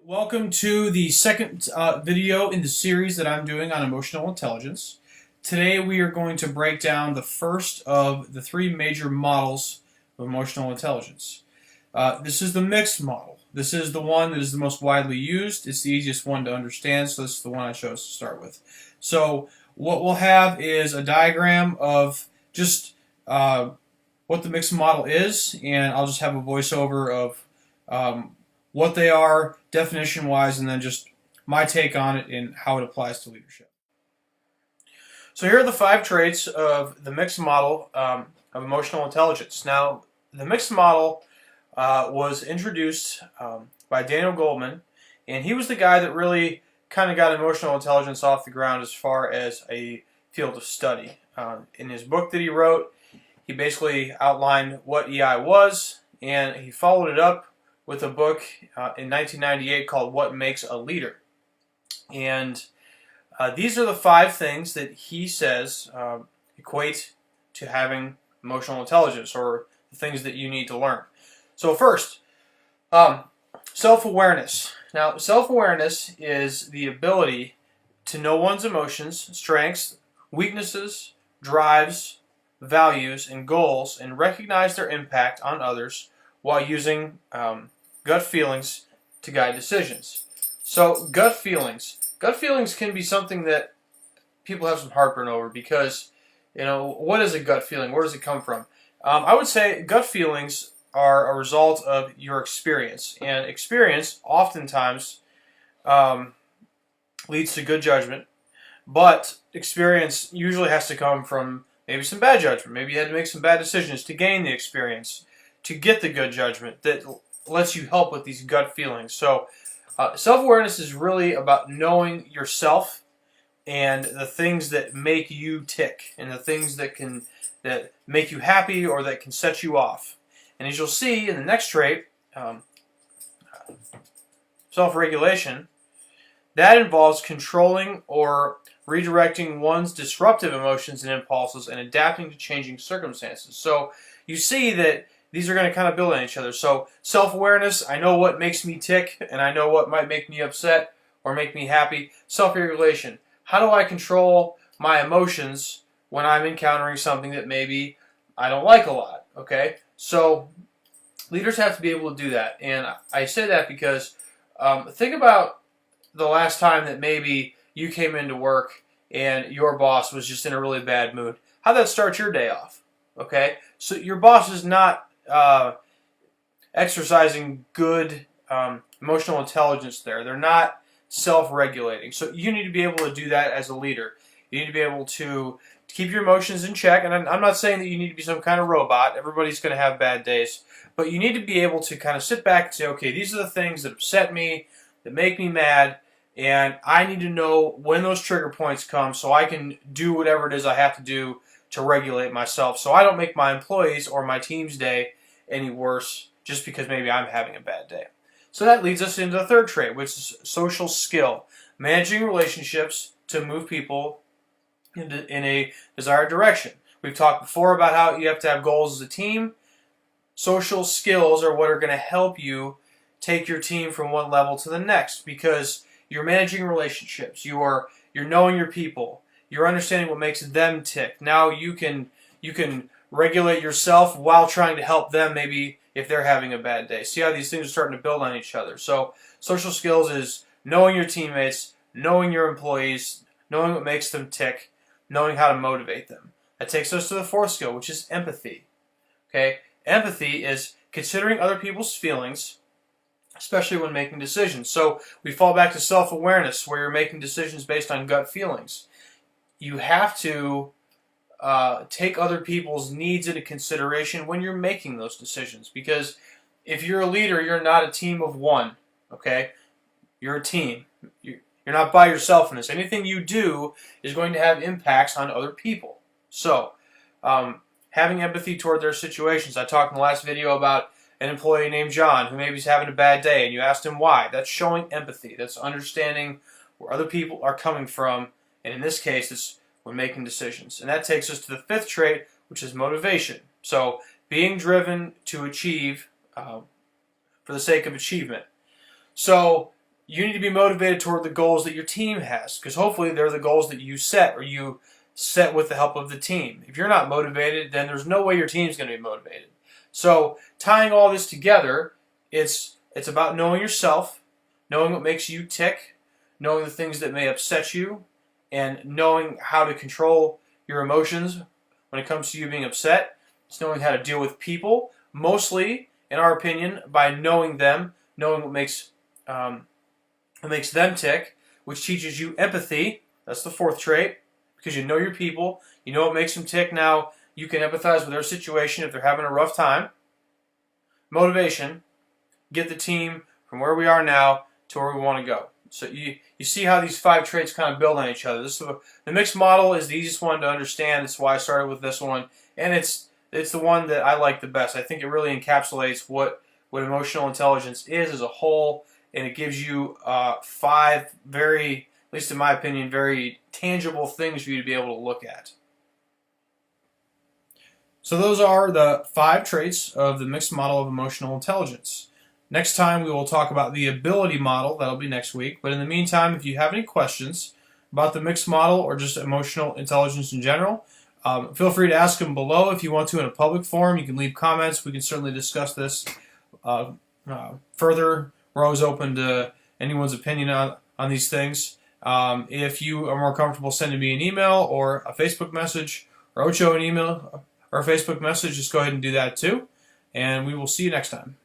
Welcome to the second video in the series that I'm doing on emotional intelligence. Today we are going to break down the first of the three major models of emotional intelligence. This is the mixed model. This is the one that is the most widely used. It's the easiest one to understand, so this is the one I chose to start with. So what we'll have is a diagram of just what the mixed model is, and I'll just have a voiceover of what they are definition-wise, and then just my take on it and how it applies to leadership. So here are the 5 traits of the mixed model of emotional intelligence. Now, the mixed model was introduced by Daniel Goleman, and he was the guy that really kind of got emotional intelligence off the ground as far as a field of study. In his book that he wrote, he basically outlined what EI was, and he followed it up with a book in 1998 called What Makes a Leader. And these are the 5 things that he says equate to having emotional intelligence, or the things that you need to learn. So first, self-awareness. Now, self-awareness is the ability to know one's emotions, strengths, weaknesses, drives, values, and goals, and recognize their impact on others while using gut feelings to guide decisions. So gut feelings. Gut feelings can be something that people have some heartburn over because, what is a gut feeling? Where does it come from? I would say gut feelings are a result of your experience. And experience oftentimes leads to good judgment, but experience usually has to come from maybe some bad judgment. Maybe you had to make some bad decisions to gain the experience, to get the good judgment that lets you help with these gut feelings. So self-awareness is really about knowing yourself and the things that make you tick, and the things that make you happy or that can set you off. And as you'll see in the next trait, self-regulation, that involves controlling or redirecting one's disruptive emotions and impulses and adapting to changing circumstances. So you see that these are going to kind of build on each other. So self-awareness, I know what makes me tick, and I know what might make me upset or make me happy. Self-regulation, how do I control my emotions when I'm encountering something that maybe I don't like a lot? Okay, so leaders have to be able to do that. And I say that because think about the last time that maybe you came into work and your boss was just in a really bad mood. How'd that start your day off? Okay, so your boss is not exercising good emotional intelligence there. They're not self-regulating. So you need to be able to do that as a leader. You need to be able to keep your emotions in check. And I'm not saying that you need to be some kind of robot. Everybody's going to have bad days. But you need to be able to kind of sit back and say, okay, these are the things that upset me, that make me mad, and I need to know when those trigger points come so I can do whatever it is I have to do to regulate myself, so I don't make my employees or my team's day any worse just because maybe I'm having a bad day. So that leads us into the third trait, which is social skill. Managing relationships to move people in a desired direction. We've talked before about how you have to have goals as a team. Social skills are what are going to help you take your team from one level to the next, because you're managing relationships. You're knowing your people. You're understanding what makes them tick. Now you can regulate yourself while trying to help them, maybe if they're having a bad day. See how these things are starting to build on each other. So social skills is knowing your teammates, knowing your employees, knowing what makes them tick, knowing how to motivate them. That takes us to the fourth skill, which is empathy. Okay? Empathy is considering other people's feelings, especially when making decisions. So we fall back to self-awareness, where you're making decisions based on gut feelings. You have to take other people's needs into consideration when you're making those decisions. Because if you're a leader, you're not a team of one. Okay? You're a team. You're not by yourself in this. Anything you do is going to have impacts on other people. So, having empathy toward their situations. I talked in the last video about an employee named John who maybe is having a bad day, and you asked him why. That's showing empathy. That's understanding where other people are coming from. And in this case, it's when making decisions. And that takes us to the fifth trait, which is motivation. So being driven to achieve for the sake of achievement. So you need to be motivated toward the goals that your team has, because hopefully they're the goals that you set, or you set with the help of the team. If you're not motivated, then there's no way your team's going to be motivated. So tying all this together, it's about knowing yourself, knowing what makes you tick, knowing the things that may upset you, and knowing how to control your emotions when it comes to you being upset. It's knowing how to deal with people, mostly, in our opinion, by knowing them, knowing what makes them tick, which teaches you empathy. That's the fourth trait, because you know your people, you know what makes them tick. Now you can empathize with their situation if they're having a rough time. Motivation, get the team from where we are now to where we want to go. So you see how these 5 traits kind of build on each other. The mixed model is the easiest one to understand. That's why I started with this one, and it's the one that I like the best. I think it really encapsulates what emotional intelligence is as a whole, and it gives you 5 very, at least in my opinion, very tangible things for you to be able to look at. So those are the 5 traits of the mixed model of emotional intelligence. Next time we will talk about the ability model. That'll be next week. But in the meantime, if you have any questions about the mixed model or just emotional intelligence in general, feel free to ask them below. If you want to in a public forum, you can leave comments. We can certainly discuss this further. We're always open to anyone's opinion on these things. If you are more comfortable sending me an email or a Facebook message, or Ocho an email or a Facebook message, just go ahead and do that too. And we will see you next time.